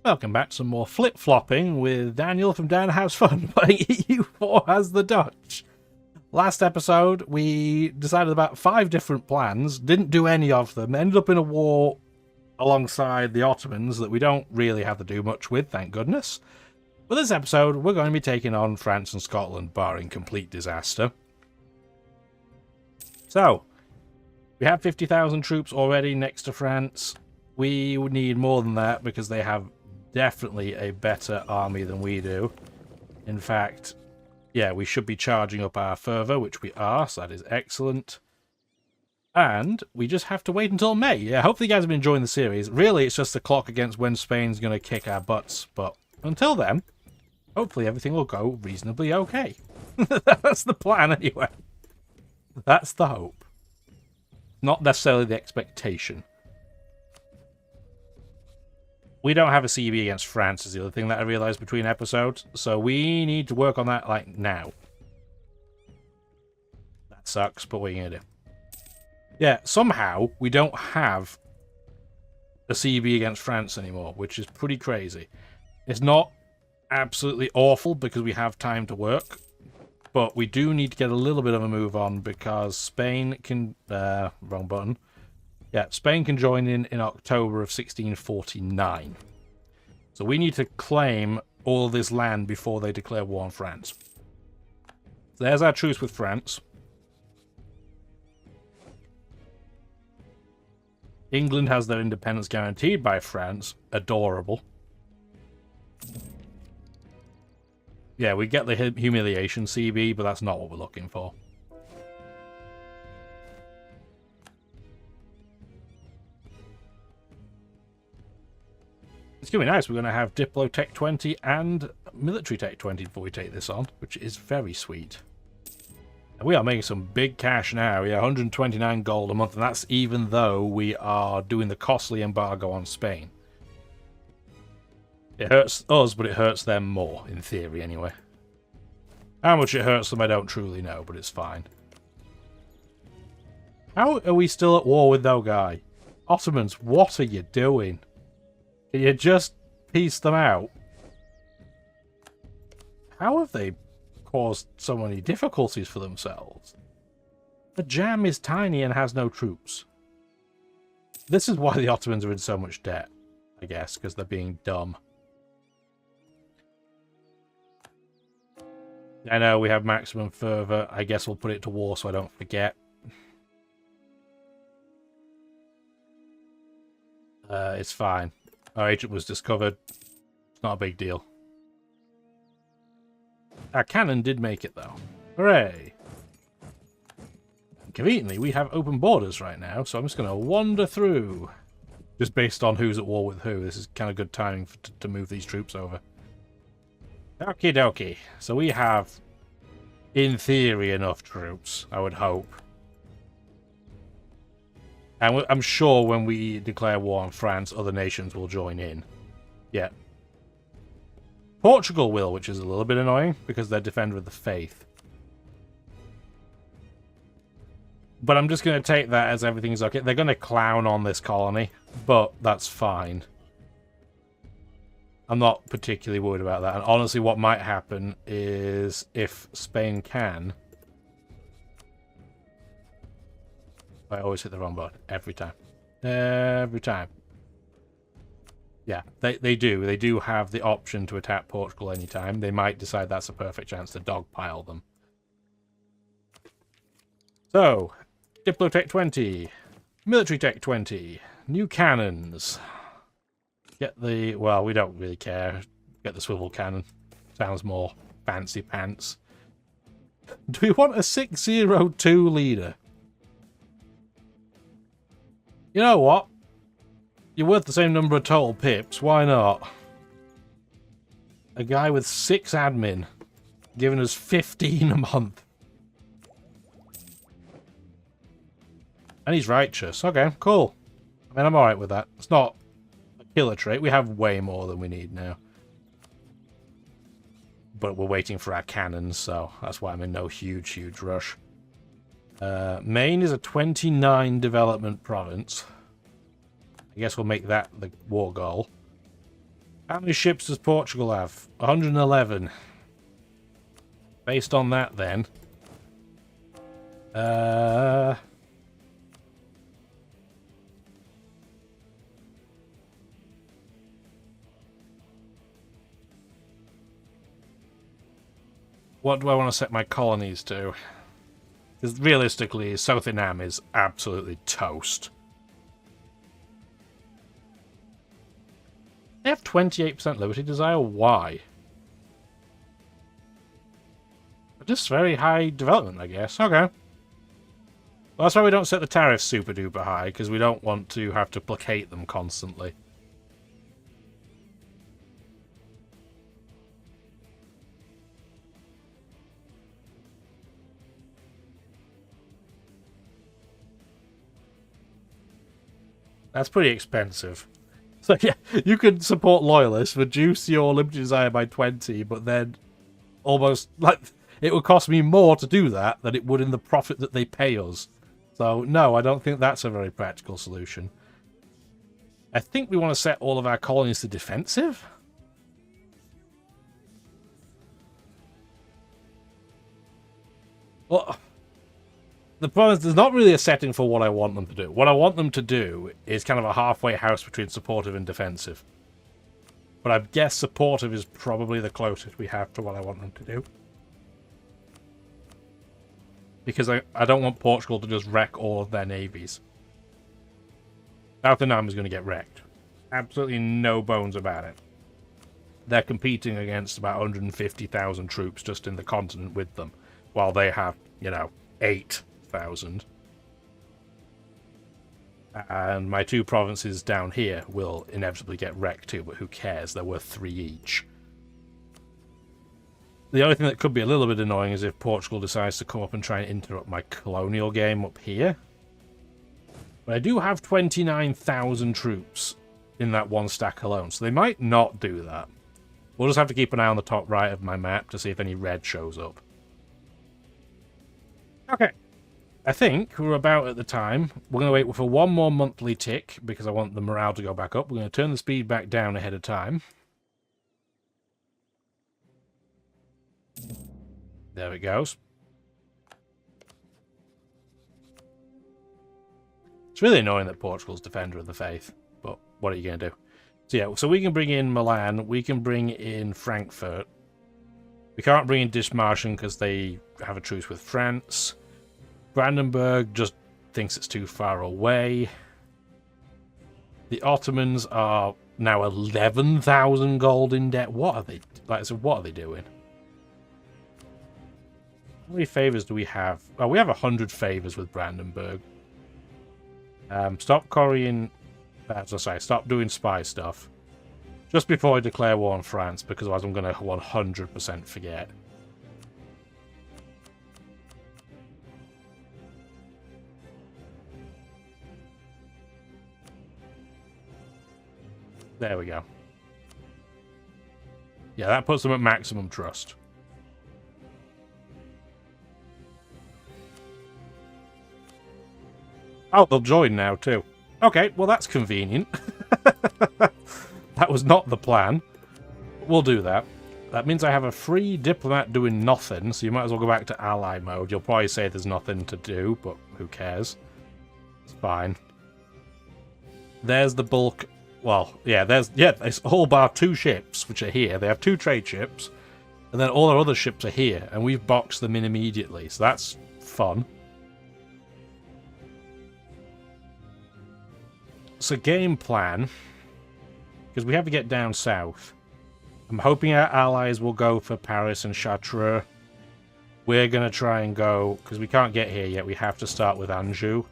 Welcome back to some more flip-flopping with Daniel from Dan Has Fun playing EU4 as the Dutch. Last episode, we decided about 5 different plans, didn't do any of them, ended up in a war alongside the Ottomans that we don't really have to do much with, thank goodness. For this episode, we're going to be taking on France and Scotland, barring complete disaster. So, we have 50,000 troops already next to France. We would need more than that because they have definitely a better army than we do. In fact, yeah, we should be charging up our fervour, which we are, so that is excellent. And we just have to wait until May. Yeah, hopefully you guys have been enjoying the series. Really, it's just the clock against when Spain's going to kick our butts. But until then, hopefully everything will go reasonably okay. That's the plan anyway. That's the hope. Not necessarily the expectation. We don't have a CB against France is the other thing that I realised between episodes. So we need to work on that, like, now. That sucks, but what are you going to do? Yeah, somehow we don't have a CB against France anymore, which is pretty crazy. It's not absolutely awful because we have time to work. But we do need to get a little bit of a move on because Spain can... wrong button. Yeah, Spain can join in October of 1649. So we need to claim all of this land before they declare war on France. So there's our truce with France. England has their independence guaranteed by France. Adorable. Yeah, we get the humiliation CB, but that's not what we're looking for. It's going to be nice. We're going to have Diplo Tech 20 and Military Tech 20 before we take this on, which is very sweet. And we are making some big cash now. Yeah, 129 gold a month, and that's even though we are doing the costly embargo on Spain. It hurts us, but it hurts them more, in theory anyway. How much it hurts them, I don't truly know, but it's fine. How are we still at war with Nogai? Ottomans, what are you doing? Can you just piece them out? How have they caused so many difficulties for themselves? The jam is tiny and has no troops. This is why the Ottomans are in so much debt, I guess, because they're being dumb. I know we have maximum fervour. I guess we'll put it to war so I don't forget. It's fine. Our agent was discovered. It's not a big deal. Our cannon did make it, though. Hooray! Conveniently, we have open borders right now, so I'm just going to wander through. Just based on who's at war with who. This is kind of good timing to move these troops over. Okie dokie. So we have, in theory, enough troops, I would hope. And I'm sure when we declare war on France, other nations will join in. Yeah. Portugal will, which is a little bit annoying, because they're Defender of the Faith. But I'm just going to take that as everything's okay. They're going to clown on this colony, but that's fine. I'm not particularly worried about that. And honestly, what might happen is if Spain can... I always hit the wrong button. Every time. Every time. Yeah, they do. They do have the option to attack Portugal anytime. They might decide that's a perfect chance to dogpile them. So, Diplo Tech 20. Military Tech 20. New cannons. Get the... Well, we don't really care. Get the swivel cannon. Sounds more fancy pants. Do we want a 602 leader? You know what? You're worth the same number of total pips. Why not? A guy with 6 admin. Giving us 15 a month. And he's righteous. Okay, cool. I mean, I'm alright with that. It's not a killer trait. We have way more than we need now. But we're waiting for our cannons, so that's why I'm in no huge rush. Maine is a 29 development province. I guess we'll make that the war goal. How many ships does Portugal have? 111. Based on that, then. What do I want to set my colonies to? Because realistically, Southernam is absolutely toast. They have 28% liberty desire. Why? Just very high development, I guess. Okay. Well, that's why we don't set the tariffs super duper high, because we don't want to have to placate them constantly. That's pretty expensive. So yeah, you could support loyalists, reduce your liberty desire by 20, but then almost like it would cost me more to do that than it would in the profit that they pay us. So no, I don't think that's a very practical solution. I think we want to set all of our colonies to defensive. Well, the problem is there's not really a setting for what I want them to do. What I want them to do is kind of a halfway house between supportive and defensive. But I guess supportive is probably the closest we have to what I want them to do. Because I don't want Portugal to just wreck all of their navies. Southernam is going to get wrecked. Absolutely no bones about it. They're competing against about 150,000 troops just in the continent with them. While they have, 8,000. And my two provinces down here will inevitably get wrecked too, but who cares? They're worth 3 each. The only thing that could be a little bit annoying is if Portugal decides to come up and try and interrupt my colonial game up here. But I do have 29,000 troops in that one stack alone, so they might not do that. We'll just have to keep an eye on the top right of my map to see if any red shows up. Okay. I think we're about at the time. We're going to wait for one more monthly tick because I want the morale to go back up. We're going to turn the speed back down ahead of time. There it goes. It's really annoying that Portugal's Defender of the Faith, but what are you going to do? So yeah, so we can bring in Milan, we can bring in Frankfurt. We can't bring in Dithmarschen because they have a truce with France. Brandenburg just thinks it's too far away. The Ottomans are now 11,000 gold in debt. What are they what are they doing? How many favors do we have? Oh, we have 100 favors with Brandenburg. Stop Korean. Stop doing spy stuff just before I declare war on France, because otherwise I'm going to 100% forget. There we go. Yeah, that puts them at maximum trust. Oh, they'll join now too. Okay, well that's convenient. That was not the plan. We'll do that. That means I have a free diplomat doing nothing, so you might as well go back to ally mode. You'll probably say there's nothing to do, but who cares? It's fine. There's the bulk. Well, yeah, it's all bar 2 ships, which are here. They have 2 trade ships, and then all our other ships are here, and we've boxed them in immediately, so that's fun. So game plan, because we have to get down south. I'm hoping our allies will go for Paris and Chartres. We're going to try and go, because we can't get here yet, we have to start with Anjou.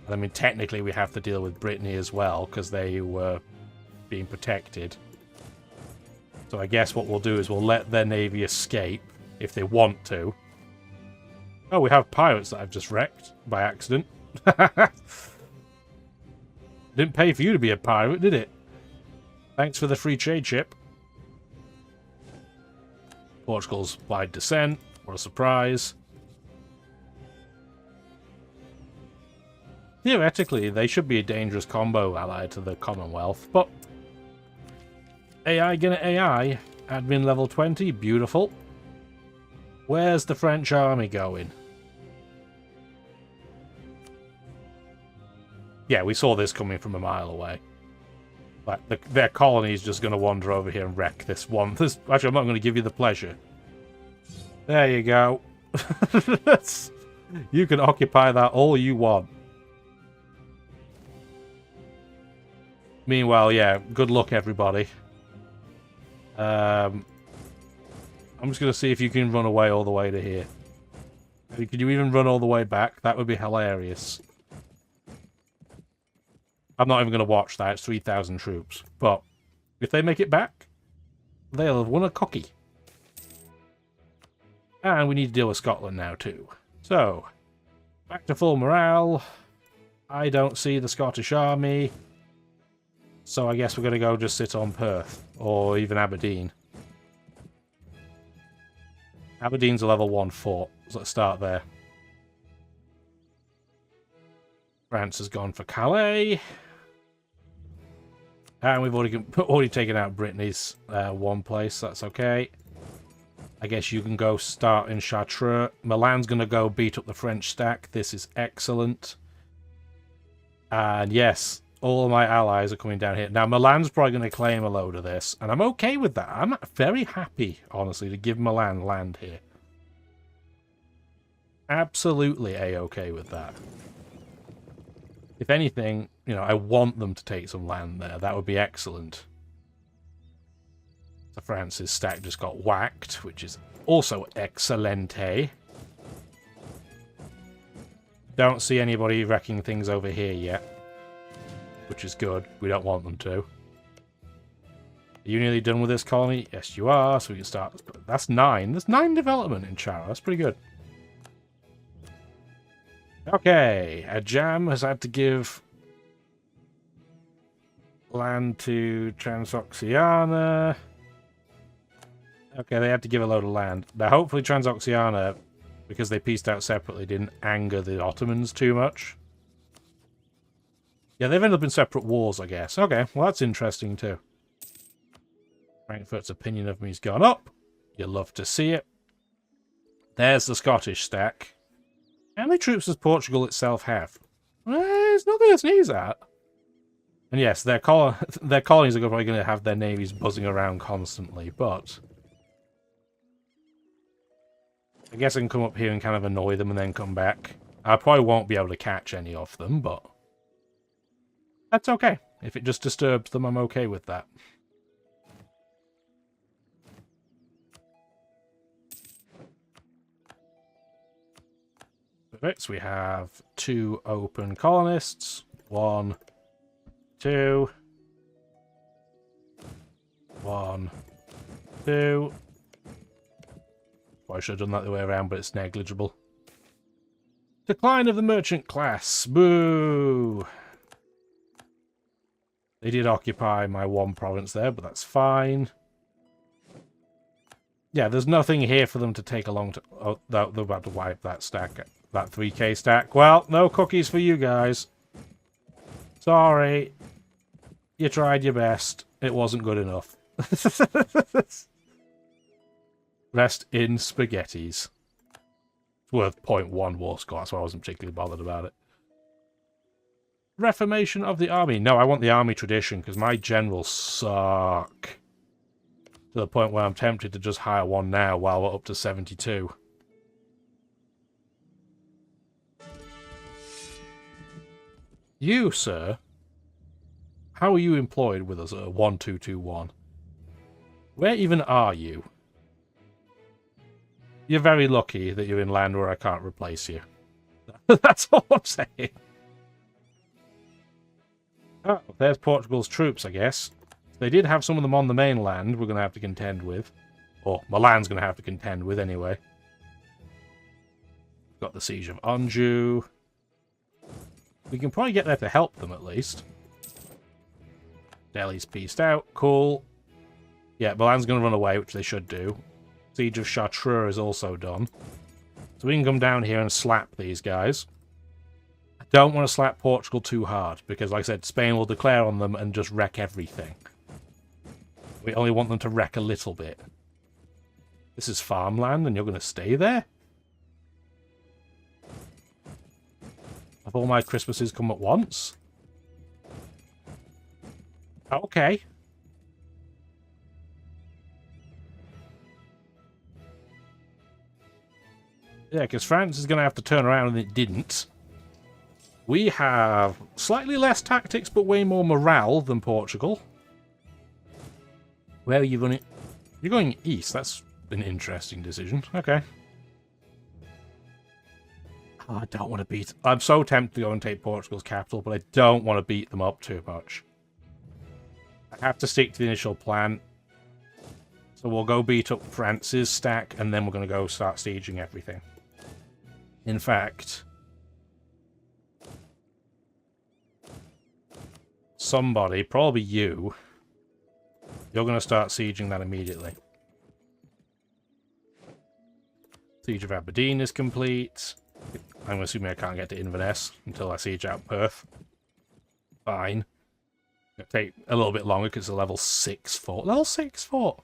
I mean, technically we have to deal with Brittany as well, because they were being protected. So I guess what we'll do is we'll let their navy escape, if they want to. Oh, we have pirates that I've just wrecked, by accident. Didn't pay for you to be a pirate, did it? Thanks for the free trade ship. Portugal's wide descent. What a surprise. Theoretically, they should be a dangerous combo ally to the Commonwealth, but AI gonna AI. Admin level 20. Beautiful. Where's the French army going? Yeah, we saw this coming from a mile away. Like, their colony is just going to wander over here and wreck this one. Actually, I'm not going to give you the pleasure. There you go. You can occupy that all you want. Meanwhile, yeah, good luck, everybody. I'm just going to see if you can run away all the way to here. Could you even run all the way back? That would be hilarious. I'm not even going to watch that. It's 3,000 troops. But if they make it back, they'll have won a cookie. And we need to deal with Scotland now, too. So, back to full morale. I don't see the Scottish army. So I guess we're going to go just sit on Perth. Or even Aberdeen. Aberdeen's a level 1 fort. So let's start there. France has gone for Calais. And we've already taken out Brittany's one place. That's okay. I guess you can go start in Chartres. Milan's going to go beat up the French stack. This is excellent. And yes, all of my allies are coming down here. Now, Milan's probably going to claim a load of this. And I'm okay with that. I'm very happy, honestly, to give Milan land here. Absolutely A-okay with that. If anything, you know, I want them to take some land there. That would be excellent. So France's stack just got whacked, which is also excellente. Don't see anybody wrecking things over here yet, which is good. We don't want them to. Are you nearly done with this colony? Yes, you are. So we can start. That's 9. There's 9 development in Charo. That's pretty good. Okay, Ajam has had to give land to Transoxiana. Okay, they had to give a load of land. Now, hopefully Transoxiana, because they pieced out separately, didn't anger the Ottomans too much. Yeah, they've ended up in separate wars, I guess. Okay, well, that's interesting, too. Frankfurt's opinion of me's gone up. You'll love to see it. There's the Scottish stack. How many troops does Portugal itself have? It's nothing to sneeze at. And yes, their colonies are probably going to have their navies buzzing around constantly, but I guess I can come up here and kind of annoy them and then come back. I probably won't be able to catch any of them, but that's okay. If it just disturbs them, I'm okay with that. Perfect. So we have 2 open colonists. 1, 2. 1, 2. Well, I should have done that the way around, but it's negligible. Decline of the merchant class. Boo! They did occupy my 1 province there, but that's fine. Yeah, there's nothing here for them to take along to... Oh, they're about to wipe that stack. That 3k stack. Well, no cookies for you guys. Sorry. You tried your best. It wasn't good enough. Rest in spaghettis. It's worth 0.1 war score, so I wasn't particularly bothered about it. Reformation of the army. No, I want the army tradition, because my generals suck. To the point where I'm tempted to just hire one now while we're up to 72. You, sir, how are you employed with us at 1221? Where even are you? You're very lucky that you're in land where I can't replace you. That's all I'm saying. Oh, there's Portugal's troops, I guess. They did have some of them on the mainland we're going to have to contend with. Or Milan's going to have to contend with, anyway. Got the Siege of Anjou. We can probably get there to help them, at least. Delhi's pieced out. Cool. Yeah, Milan's going to run away, which they should do. Siege of Chartres is also done. So we can come down here and slap these guys. I don't want to slap Portugal too hard, because, like I said, Spain will declare on them and just wreck everything. We only want them to wreck a little bit. This is farmland and you're going to stay there? Have all my Christmases come at once? Okay. Yeah, because France is going to have to turn around and it didn't. We have slightly less tactics but way more morale than Portugal. Where are you running? You're going east. That's an interesting decision. Okay. Oh, I don't want to beat... I'm so tempted to go and take Portugal's capital, but I don't want to beat them up too much. I have to stick to the initial plan. So we'll go beat up France's stack, and then we're going to go start sieging everything. In fact... somebody, probably you, you're going to start sieging that immediately. Siege of Aberdeen is complete. I'm assuming I can't get to Inverness until I siege out Perth. Fine. It'll take a little bit longer because it's a level 6 fort. Level 6 fort!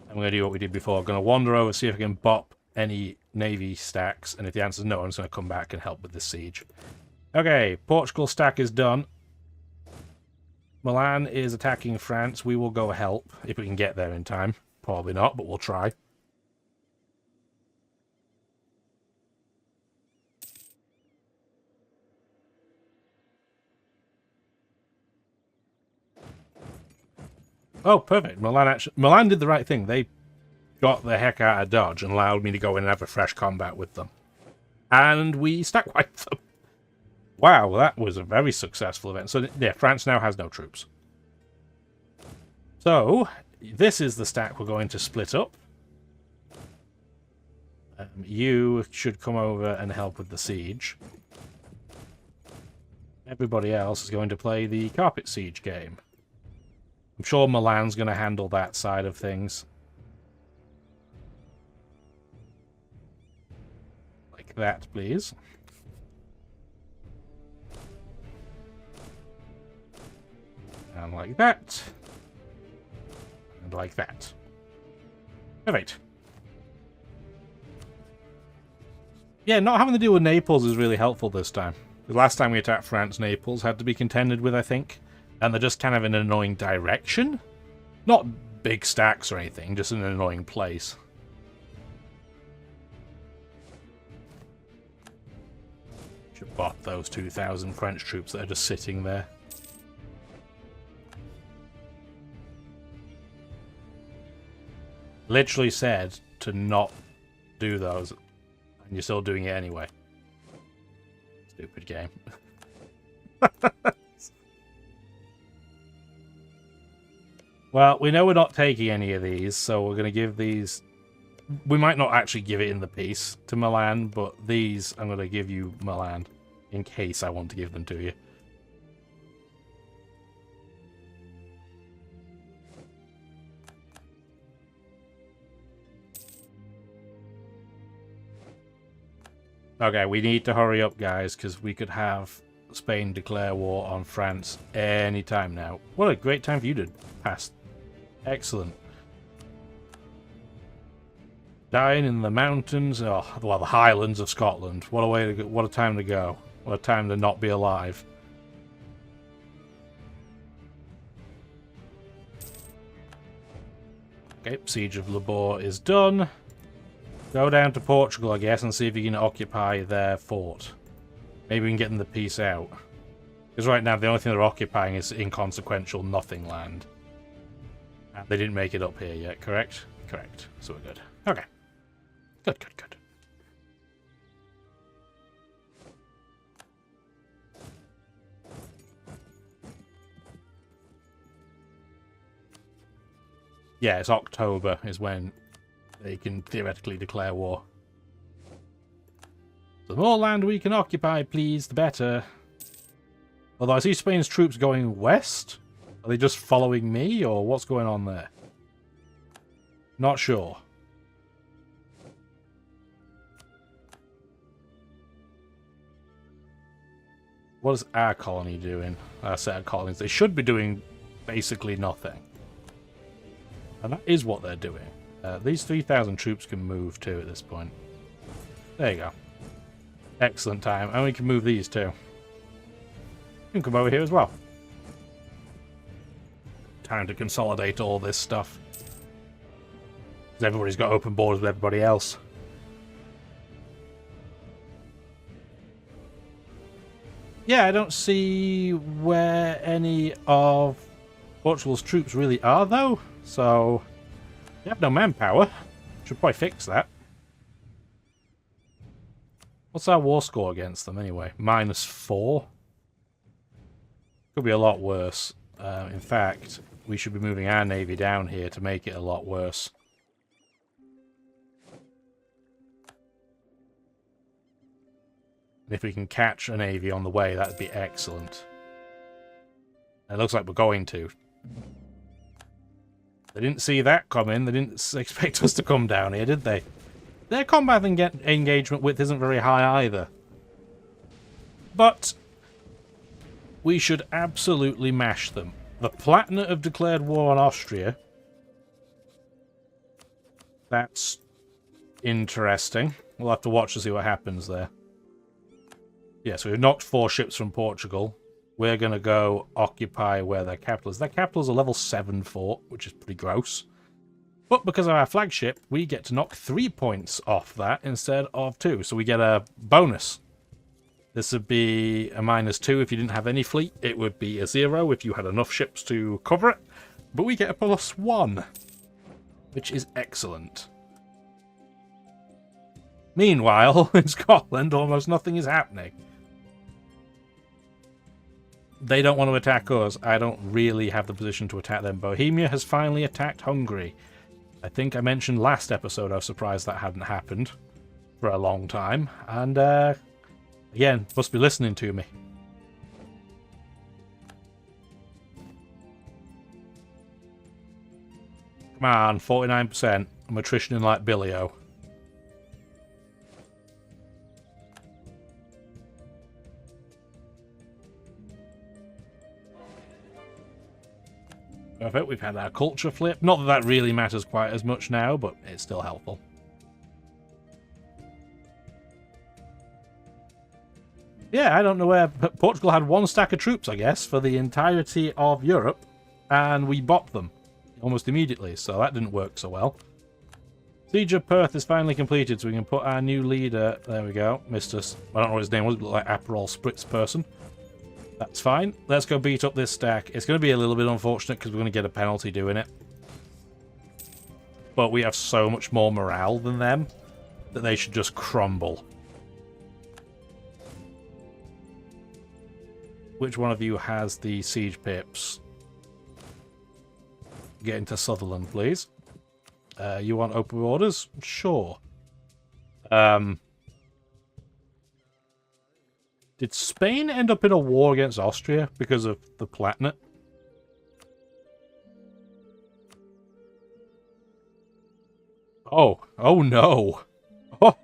I'm going to do what we did before. I'm going to wander over, see if I can bop any navy stacks, and if the answer is no, I'm just going to come back and help with this siege. Okay, Portugal stack is done. Milan is attacking France. We will go help if we can get there in time. Probably not, but we'll try. Oh, perfect. Milan did the right thing. They got the heck out of Dodge and allowed me to go in and have a fresh combat with them. And we stack wiped them. Wow, that was a very successful event. So, yeah, France now has no troops. So, this is the stack we're going to split up. You should come over and help with the siege. Everybody else is going to play the carpet siege game. I'm sure Milan's going to handle that side of things. Like that, please. And like that. And like that. Perfect. Yeah, not having to deal with Naples is really helpful this time. The last time we attacked France, Naples had to be contended with, I think. And they're just kind of in an annoying direction. Not big stacks or anything, just in an annoying place. Should bot those 2,000 French troops that are just sitting there. Literally said to not do those, and you're still doing it anyway. Stupid game. Well, we know we're not taking any of these, so we're going to give these... We might not actually give it in the piece to Milan, but these I'm going to give you Milan, in case I want to give them to you. Okay, we need to hurry up, guys, because we could have Spain declare war on France any time now. What a great time for you to pass. Excellent. Dying in the mountains, oh, well, the Highlands of Scotland. What a way to go, what a time to go. What a time to not be alive. Okay, Siege of Labor is done. Go down to Portugal, I guess, and see if you can occupy their fort. Maybe we can get them the peace out. Because right now, the only thing they're occupying is inconsequential nothing land. And they didn't make it up here yet, correct? Correct. So we're good. Okay. Good, good, good. Yeah, it's October is when they can theoretically declare war. The more land we can occupy, please, the better. Although I see Spain's troops going west. Are they just following me, or what's going on there? Not sure. What is our colony doing? Our set of colonies. They should be doing basically nothing. And that is what they're doing. These 3,000 troops can move too at this point. There you go. Excellent time. And we can move these too. You can come over here as well. Time to consolidate all this stuff. Because everybody's got open borders with everybody else. Yeah, I don't see where any of Portugal's troops really are, though. So, they have no manpower. Should probably fix that. What's our war score against them, anyway? -4? Could be a lot worse. In fact, we should be moving our navy down here to make it a lot worse. If we can catch a navy on the way, that'd be excellent. It looks like we're going to. They didn't see that coming. They didn't expect us to come down here, did they? Their combat engagement width isn't very high either. But we should absolutely mash them. The Palatinate have declared war on Austria. That's interesting. We'll have to watch to see what happens there. Yeah, so we've knocked 4 ships from Portugal. We're going to go occupy where their capital is. Their capital is a level 7 fort, which is pretty gross. But because of our flagship, we get to knock 3 points off that instead of 2. So we get a bonus. This would be a -2 if you didn't have any fleet. It would be a 0 if you had enough ships to cover it. But we get a +1, which is excellent. Meanwhile, in Scotland, almost nothing is happening. They don't want to attack us. I don't really have the position to attack them. Bohemia has finally attacked Hungary. I think I mentioned last episode I was surprised that hadn't happened for a long time. And, again, must be listening to me. Come on, 49%. I'm attritioning like Billy-O. Perfect, we've had our culture flip. Not that that really matters quite as much now, but it's still helpful. Yeah, I don't know where... Portugal had 1 stack of troops, I guess, for the entirety of Europe, and we bopped them almost immediately, so that didn't work so well. Siege of Perth is finally completed, so we can put our new leader... There we go, Mr. I don't know what his name was, but like Aperol Spritz person. That's fine. Let's go beat up this stack. It's going to be a little bit unfortunate because we're going to get a penalty doing it. But we have so much more morale than them that they should just crumble. Which one of you has the siege pips? Get into Sutherland, please. You want open orders? Sure. Did Spain end up in a war against Austria because of the Palatinate? Oh no. Oh,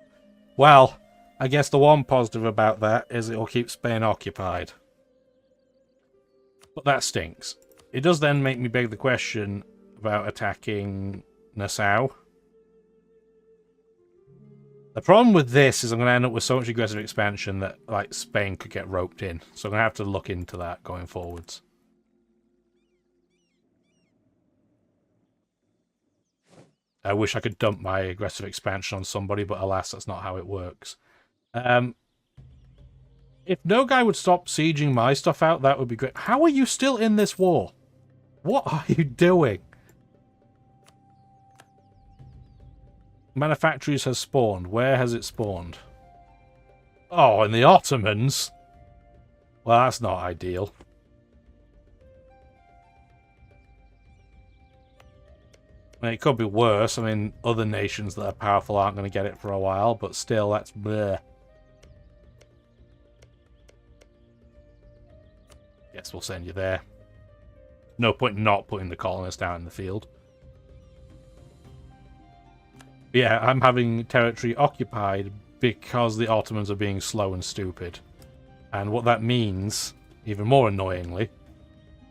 well, I guess the one positive about that is it'll keep Spain occupied. But that stinks. It does then make me beg the question about attacking Nassau. The problem with this is I'm going to end up with so much aggressive expansion that like Spain could get roped in. So I'm going to have to look into that going forwards. I wish I could dump my aggressive expansion on somebody, but alas, that's not how it works. If no guy would stop sieging my stuff out, that would be great. How are you still in this war? What are you doing? Manufactories has spawned. Where has it spawned? Oh, in the Ottomans? Well, that's not ideal. I mean, it could be worse. I mean, other nations that are powerful aren't going to get it for a while, but still, that's bleh. Guess we'll send you there. No point in not putting the colonists out in the field. Yeah, I'm having territory occupied because the Ottomans are being slow and stupid. And what that means, even more annoyingly,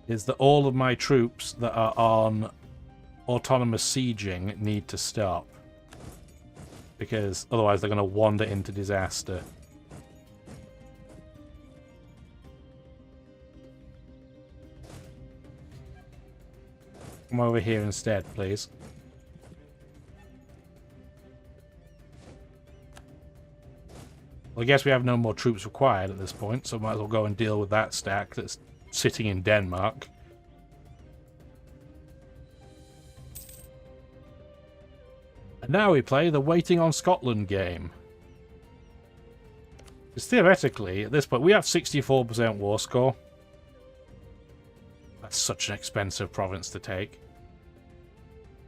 is that all of my troops that are on autonomous sieging need to stop. Because otherwise they're going to wander into disaster. Come over here instead, please. Well, I guess we have no more troops required at this point, so might as well go and deal with that stack that's sitting in Denmark. And now we play the Waiting on Scotland game. Because theoretically, at this point, we have 64% war score. That's such an expensive province to take.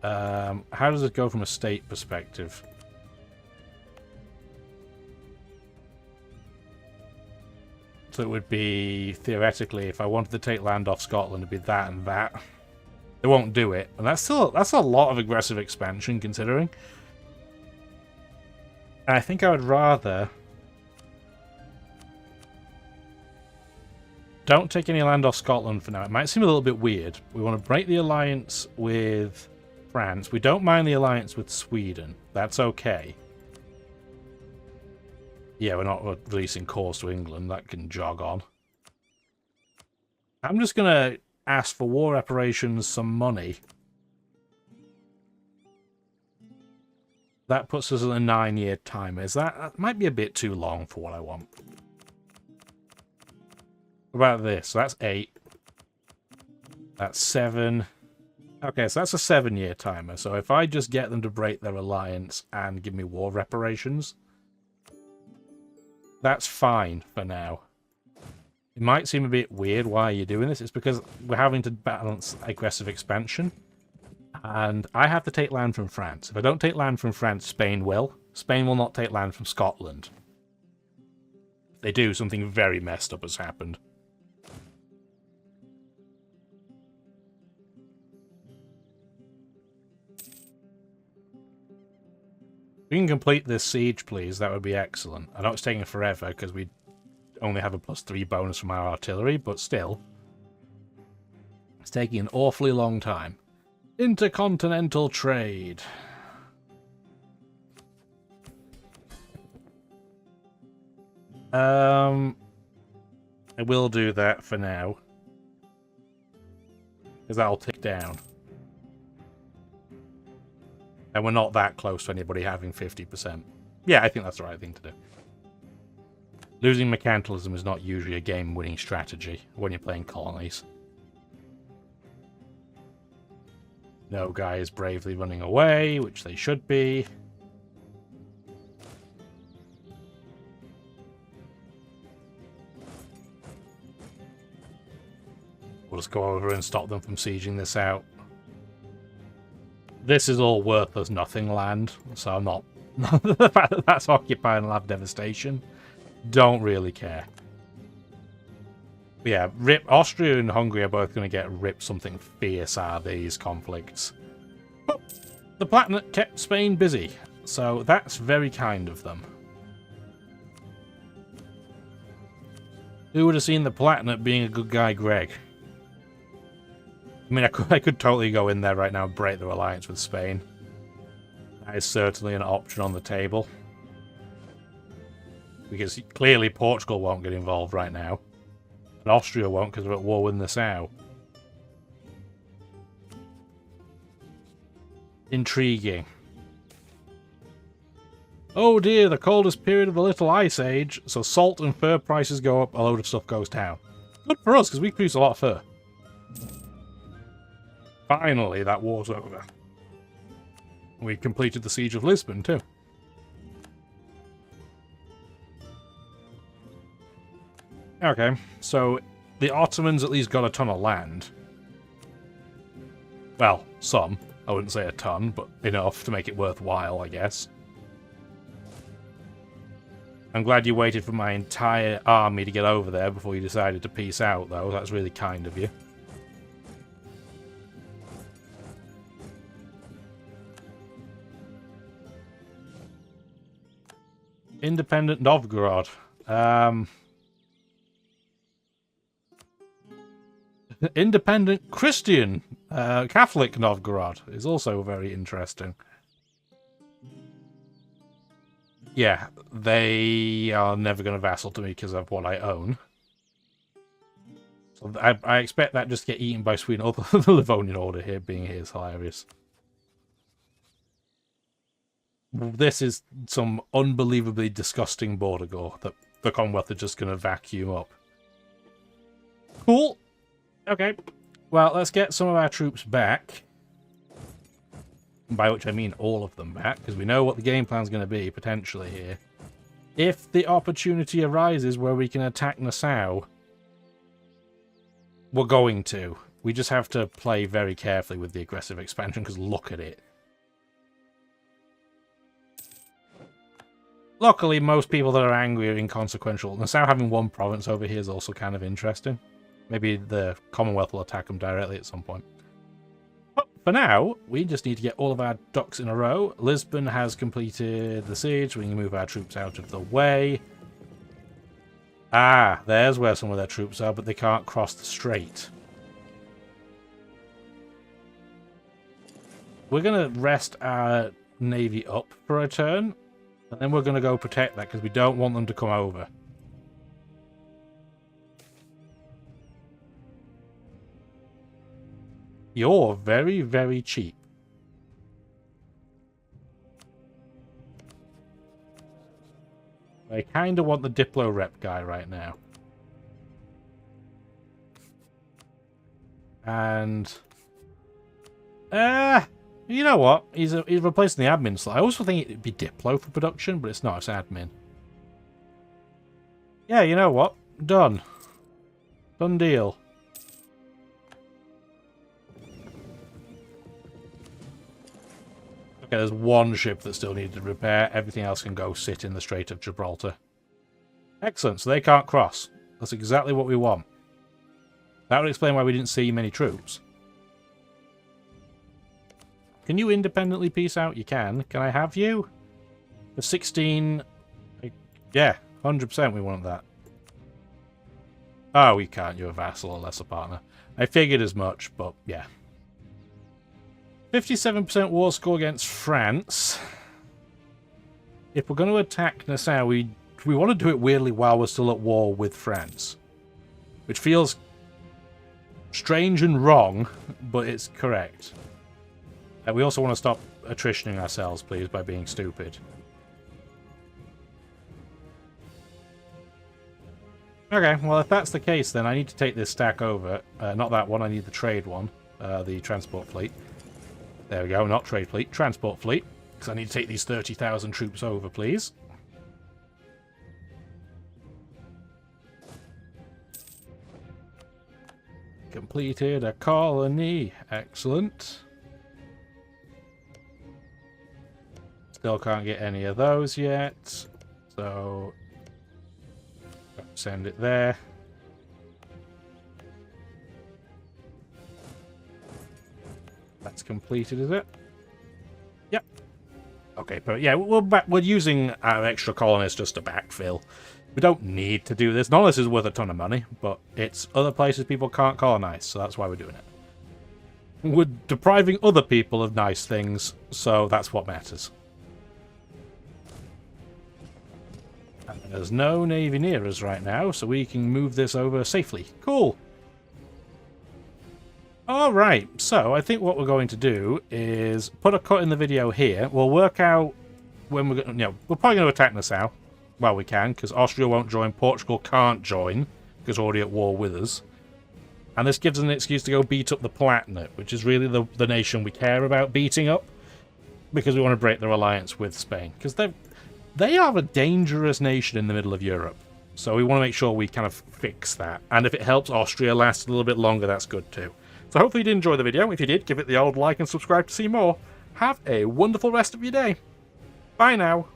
How does it go from a state perspective? So it would be, theoretically, if I wanted to take land off Scotland, it'd be that and that. They won't do it. And that's a lot of aggressive expansion, considering. And I think I would rather... don't take any land off Scotland for now. It might seem a little bit weird. We want to break the alliance with France. We don't mind the alliance with Sweden. That's okay. Yeah, we're not releasing cores to England. That can jog on. I'm just going to ask for war reparations some money. That puts us at a 9-year timer. That might be a bit too long for what I want. What about this? So that's 8. That's 7. Okay, so that's a 7-year timer. So if I just get them to break their alliance and give me war reparations, that's fine for now. It might seem a bit weird why you're doing this. It's because we're having to balance aggressive expansion. And I have to take land from France. If I don't take land from France, Spain will. Spain will not take land from Scotland. If they do, something very messed up has happened. If we can complete this siege, please, that would be excellent. I know it's taking forever because we only have a +3 bonus from our artillery, but still. It's taking an awfully long time. Intercontinental trade. I will do that for now. Because that'll tick down. And we're not that close to anybody having 50%. Yeah, I think that's the right thing to do. Losing mercantilism is not usually a game-winning strategy when you're playing colonies. No guy is bravely running away, which they should be. We'll just go over and stop them from sieging this out. This is all worthless nothing land, so I'm not... the fact that that's occupied and will have devastation, don't really care. But yeah, Austria and Hungary are both going to get ripped something fierce out of these conflicts. But the Palatinate kept Spain busy, so that's very kind of them. Who would have seen the Palatinate being a good guy, Greg? I mean, I could totally go in there right now and break their alliance with Spain. That is certainly an option on the table. Because clearly Portugal won't get involved right now. And Austria won't because they're at war with Nassau. Intriguing. Oh dear, the coldest period of the Little Ice Age, so salt and fur prices go up, a load of stuff goes down. Good for us, because we produce a lot of fur. Finally, that war's over. We completed the Siege of Lisbon, too. Okay, so the Ottomans at least got a ton of land. Well, some. I wouldn't say a ton, but enough to make it worthwhile, I guess. I'm glad you waited for my entire army to get over there before you decided to peace out, though. That's really kind of you. Independent Novgorod. independent Christian Catholic Novgorod is also very interesting. Yeah, they are never going to vassal to me because of what I own. So I expect that just to get eaten by Sweden. Although the Livonian Order here being here is hilarious. This is some unbelievably disgusting border gore that the Commonwealth are just going to vacuum up. Cool. Okay. Well, let's get some of our troops back. By which I mean all of them back, because we know what the game plan's going to be, potentially, here. If the opportunity arises where we can attack Nassau, we're going to. We just have to play very carefully with the aggressive expansion, because look at it. Luckily, most people that are angry are inconsequential. Nassau having one province over here is also kind of interesting. Maybe the Commonwealth will attack them directly at some point. But for now, we just need to get all of our ducks in a row. Lisbon has completed the siege. We can move our troops out of the way. Ah, there's where some of their troops are, but they can't cross the strait. We're going to rest our navy up for a turn, and then we're going to go protect that because we don't want them to come over. You're very, very cheap. I kind of want the Diplo rep guy right now. And... you know what? He's replacing the admin slot. I also think it'd be Diplo for production, but it's not. It's admin. Yeah, you know what? Done. Done deal. Okay, there's one ship that still needed to repair. Everything else can go sit in the Strait of Gibraltar. Excellent, so they can't cross. That's exactly what we want. That would explain why we didn't see many troops. Can you independently peace out? You can. Can I have you? For 16... Yeah, 100% we want that. Oh, we can't. You're a vassal or lesser partner. I figured as much, but yeah. 57% war score against France. If we're going to attack Nassau, we want to do it weirdly while we're still at war with France. Which feels strange and wrong, but it's correct. We also want to stop attritioning ourselves, please, by being stupid. Okay, well, if that's the case, then I need to take this stack over. Not that one, I need the trade one. The transport fleet. There we go, not trade fleet, transport fleet. Because I need to take these 30,000 troops over, please. Completed a colony. Excellent. Still can't get any of those yet. So, send it there. That's completed, is it? Yep. Okay, but yeah, we're using our extra colonists just to backfill. We don't need to do this. None of this is worth a ton of money, but it's other places people can't colonize, so that's why we're doing it. We're depriving other people of nice things, so that's what matters. And there's no navy near us right now, so we can move this over safely. Cool. Alright, so I think what we're going to do is put a cut in the video here. We'll work out when we're going to, you know, we're probably going to attack Nassau. Well, we can, because Austria won't join, Portugal can't join, because we're already at war with us. And this gives us an excuse to go beat up the Palatinate, which is really the nation we care about beating up, because we want to break their alliance with Spain. Because they are a dangerous nation in the middle of Europe. So we want to make sure we kind of fix that. And if it helps Austria last a little bit longer, that's good too. So hopefully you did enjoy the video. If you did, give it the old like and subscribe to see more. Have a wonderful rest of your day. Bye now.